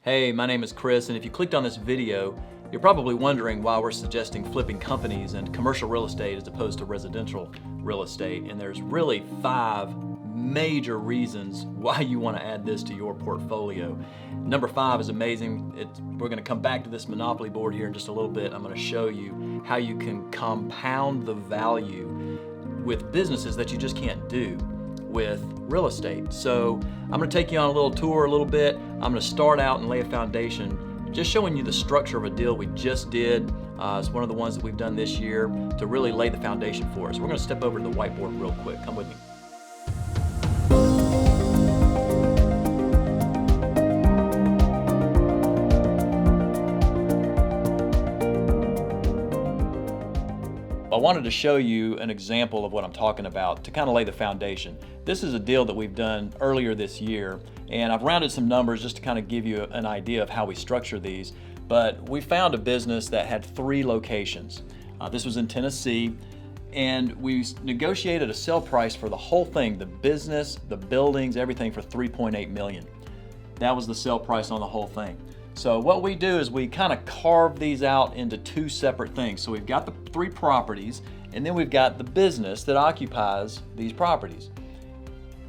Hey, my name is Chris, and if you clicked on this video, you're probably wondering why we're suggesting flipping companies and commercial real estate as opposed to residential real estate. And there's really 5 major reasons why you want to add this to your portfolio. Number 5 is amazing. We're going to come back to this Monopoly board here in just a little bit. I'm going to show you how you can compound the value with businesses that you just can't do with real estate. So I'm going to take you on a little tour a little bit. I'm going to start out and lay a foundation, just showing you the structure of a deal we just did. It's one of the ones that we've done this year to really lay the foundation for us. We're going to step over to the whiteboard real quick. Come with me. I wanted to show you an example of what I'm talking about to kind of lay the foundation. This is a deal that we've done earlier this year, and I've rounded some numbers just to kind of give you an idea of how we structure these. But we found a business that had 3 locations. This was in Tennessee, and we negotiated a sale price for the whole thing, the business, the buildings, everything, for $3.8 million. That was the sale price on the whole thing. So what we do is we kind of carve these out into 2 separate things. So we've got the 3 properties, and then we've got the business that occupies these properties.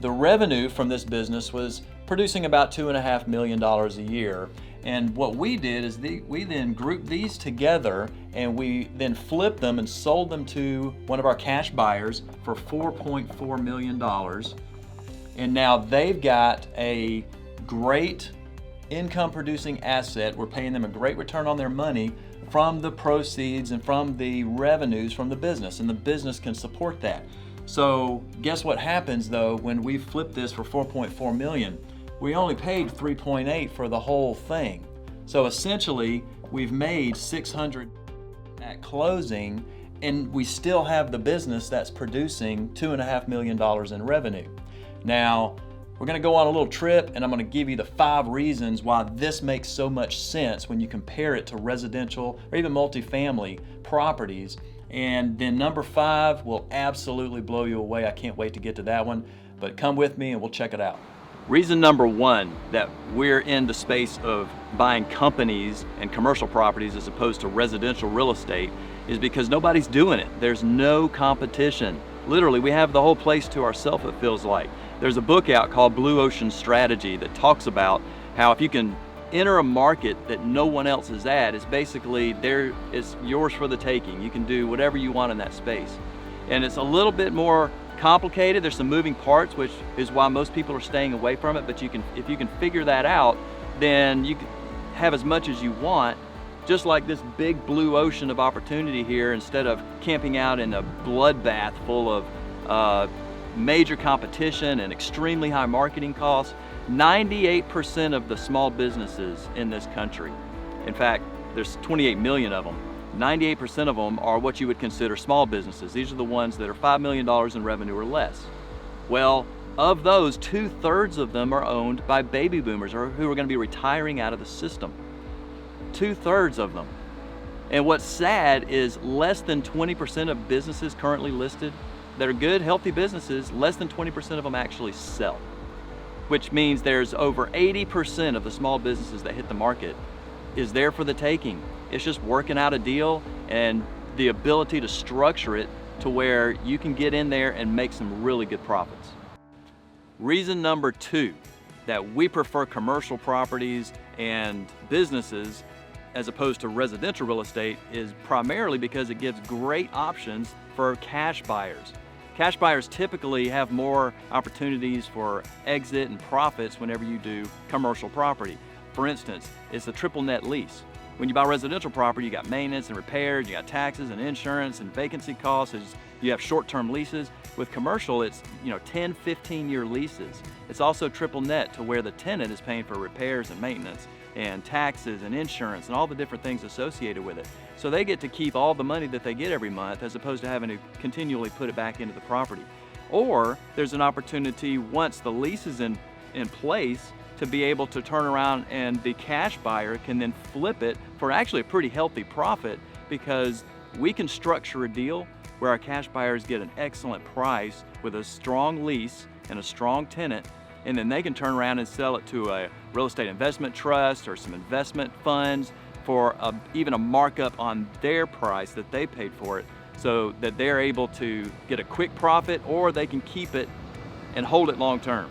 The revenue from this business was producing about $2.5 million a year. And what we did is we then grouped these together, and we then flipped them and sold them to one of our cash buyers for $4.4 million. And now they've got a great income producing asset. We're paying them a great return on their money from the proceeds and from the revenues from the business, and the business can support that. So guess what happens though when we flip this for $4.4 million? We only paid $3.8 for the whole thing. So essentially we've made $600 at closing, and we still have the business that's producing $2.5 million in revenue. Now we're going to go on a little trip, and I'm going to give you the 5 reasons why this makes so much sense when you compare it to residential or even multifamily properties. And then number 5 will absolutely blow you away. I can't wait to get to that one, but come with me and we'll check it out. Reason number 1 that we're in the space of buying companies and commercial properties as opposed to residential real estate is because nobody's doing it. There's no competition. Literally, we have the whole place to ourselves, it feels like. There's a book out called Blue Ocean Strategy that talks about how if you can enter a market that no one else is at, it's basically it's yours for the taking. You can do whatever you want in that space. And it's a little bit more complicated. There's some moving parts, which is why most people are staying away from it. But if you can figure that out, then you can have as much as you want, just like this big blue ocean of opportunity here, instead of camping out in a bloodbath full of major competition and extremely high marketing costs. 98% of the small businesses in this country, in fact, there's 28 million of them, 98% of them are what you would consider small businesses. These are the ones that are $5 million in revenue or less. Well, of those, 2/3 of them are owned by baby boomers, or who are going to be retiring out of the system. 2/3 of them. And what's sad is less than 20% of businesses currently listed that are good, healthy businesses, less than 20% of them actually sell. Which means there's over 80% of the small businesses that hit the market is there for the taking. It's just working out a deal and the ability to structure it to where you can get in there and make some really good profits. Reason number 2 that we prefer commercial properties and businesses as opposed to residential real estate is primarily because it gives great options for cash buyers. Cash buyers typically have more opportunities for exit and profits whenever you do commercial property. For instance, it's a triple net lease. When you buy residential property, you got maintenance and repairs, you got taxes and insurance and vacancy costs, you have short-term leases. With commercial, it's 10, 15-year leases. It's also triple net, to where the tenant is paying for repairs and maintenance and taxes and insurance and all the different things associated with it. So they get to keep all the money that they get every month, as opposed to having to continually put it back into the property. Or there's an opportunity, once the lease is in place, to be able to turn around and the cash buyer can then flip it for actually a pretty healthy profit, because we can structure a deal where our cash buyers get an excellent price with a strong lease and a strong tenant and then they can turn around and sell it to a real estate investment trust or some investment funds for even a markup on their price that they paid for it, so that they're able to get a quick profit, or they can keep it and hold it long term.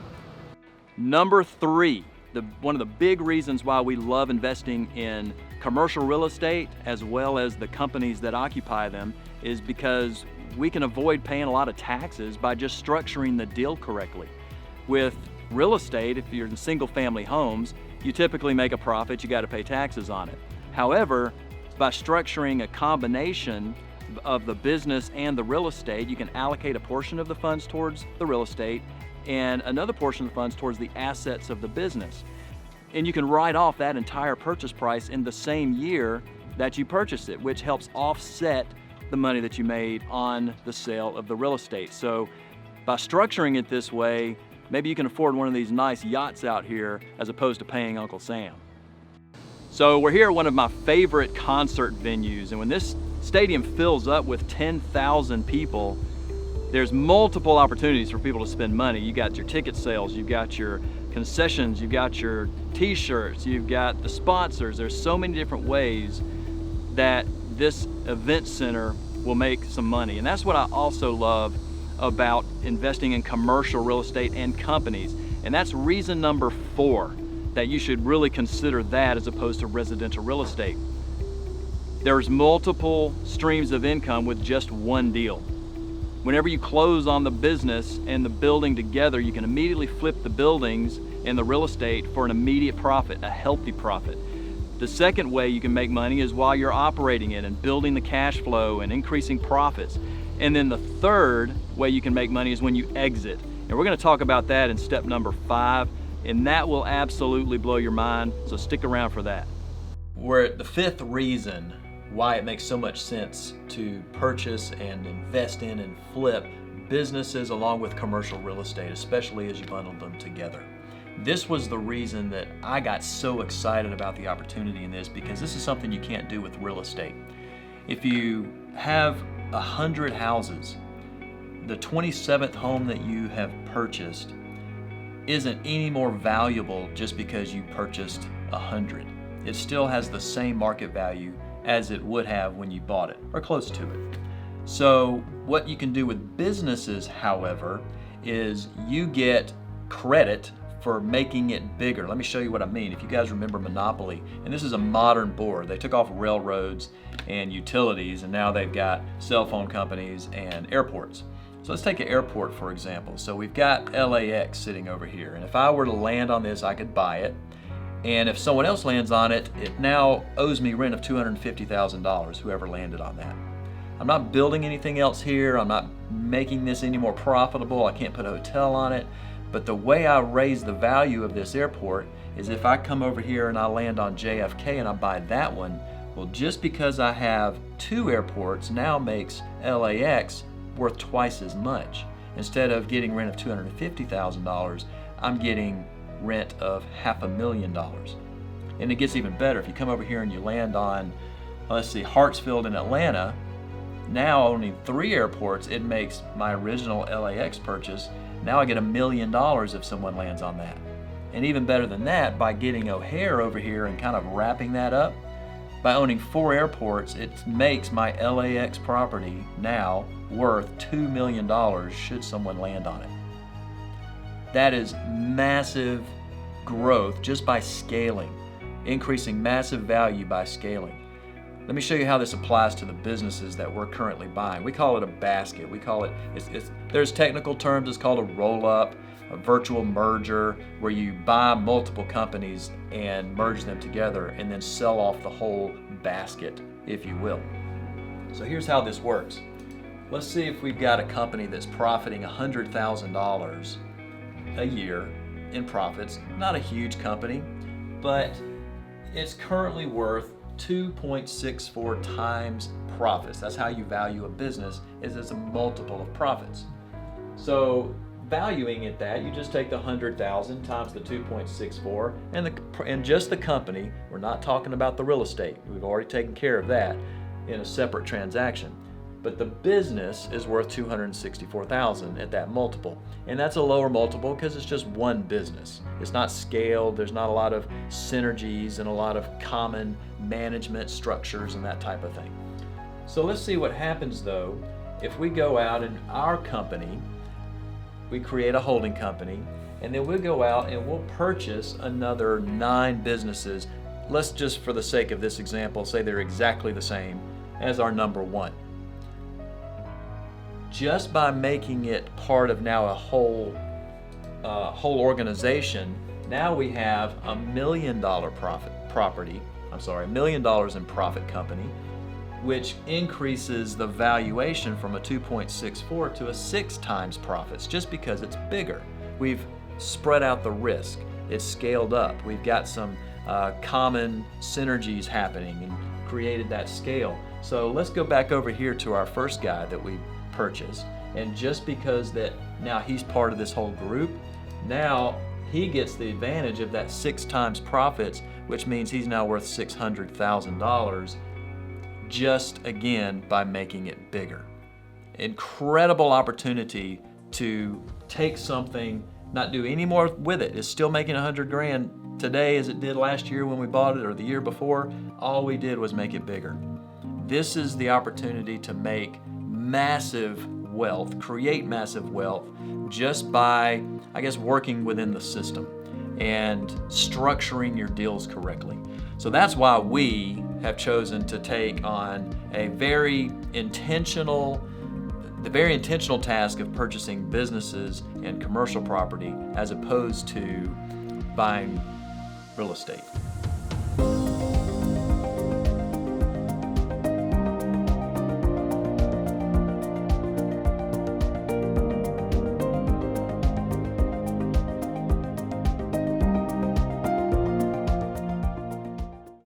Number 3, one of the big reasons why we love investing in commercial real estate as well as the companies that occupy them is because we can avoid paying a lot of taxes by just structuring the deal correctly. With real estate, if you're in single family homes, you typically make a profit, you got to pay taxes on it. However, by structuring a combination of the business and the real estate, you can allocate a portion of the funds towards the real estate and another portion of the funds towards the assets of the business. And you can write off that entire purchase price in the same year that you purchased it, which helps offset the money that you made on the sale of the real estate. So by structuring it this way, maybe you can afford one of these nice yachts out here as opposed to paying Uncle Sam. So we're here at one of my favorite concert venues, and when this stadium fills up with 10,000 people, there's multiple opportunities for people to spend money. You got your ticket sales, you've got your concessions, you've got your t-shirts, you've got the sponsors. There's so many different ways that this event center will make some money. And that's what I also love about investing in commercial real estate and companies. And that's reason number 4, that you should really consider that as opposed to residential real estate. There's multiple streams of income with just one deal. Whenever you close on the business and the building together, you can immediately flip the buildings and the real estate for an immediate profit, a healthy profit. The second way you can make money is while you're operating it and building the cash flow and increasing profits. And then the third way you can make money is when you exit. And we're going to talk about that in step number 5, and that will absolutely blow your mind, so stick around for that. We're at the 5th reason why it makes so much sense to purchase and invest in and flip businesses along with commercial real estate, especially as you bundle them together. This was the reason that I got so excited about the opportunity in this, because this is something you can't do with real estate. If you have 100 houses, the 27th home that you have purchased isn't any more valuable just because you purchased 100. It still has the same market value as it would have when you bought it, or close to it. So what you can do with businesses, however, is you get credit for making it bigger. Let me show you what I mean. If you guys remember Monopoly, and this is a modern board. They took off railroads and utilities, and now they've got cell phone companies and airports. So let's take an airport, for example. So we've got LAX sitting over here, and if I were to land on this, I could buy it. And if someone else lands on it, it now owes me rent of $250,000, whoever landed on that. I'm not building anything else here. I'm not making this any more profitable. I can't put a hotel on it. But the way I raise the value of this airport is if I come over here and I land on JFK and I buy that one, well, just because I have 2 airports now makes LAX worth twice as much. Instead of getting rent of $250,000, I'm getting rent of $500,000. And it gets even better. If you come over here and you land on, let's see, Hartsfield in Atlanta, now owning 3 airports, it makes my original LAX purchase, now I get $1 million if someone lands on that. And even better than that, by getting O'Hare over here and kind of wrapping that up, by owning 4 airports, it makes my LAX property now worth $2 million should someone land on it. That is massive growth just by scaling, increasing massive value by scaling. Let me show you how this applies to the businesses that we're currently buying. We call it a basket. We call it, there's technical terms, it's called a roll-up, a virtual merger, where you buy multiple companies and merge them together and then sell off the whole basket, if you will. So here's how this works. Let's see if we've got a company that's profiting $100,000 a year in profits. Not a huge company, but it's currently worth 2.64 times profits. That's how you value a business, is it's a multiple of profits. So valuing it that, you just take the 100,000 times the 2.64 and just the company. We're not talking about the real estate. We've already taken care of that in a separate transaction. but the business is worth $264,000 at that multiple. And that's a lower multiple because it's just one business. It's not scaled, there's not a lot of synergies and a lot of common management structures and that type of thing. So let's see what happens though if we go out in our company, we create a holding company, and then we'll go out and we'll purchase another 9 businesses. Let's just, for the sake of this example, say they're exactly the same as our number 1. Just by making it part of now a whole organization, now we have $1 million $1 million in profit company, which increases the valuation from a 2.64 to a 6 times profits, just because it's bigger. We've spread out the risk. It's scaled up. We've got some common synergies happening and created that scale. So let's go back over here to our first guy that we purchased, and just because that now he's part of this whole group, now he gets the advantage of that 6 times profits, which means he's now worth $600,000 just again by making it bigger. Incredible opportunity to take something, not do any more with it. It's still making $100,000 today as it did last year when we bought it, or the year before. All we did was make it bigger. This is the opportunity to make massive wealth, create massive wealth, just by, I guess, working within the system and structuring your deals correctly. So that's why we have chosen to take on the very intentional task of purchasing businesses and commercial property as opposed to buying real estate.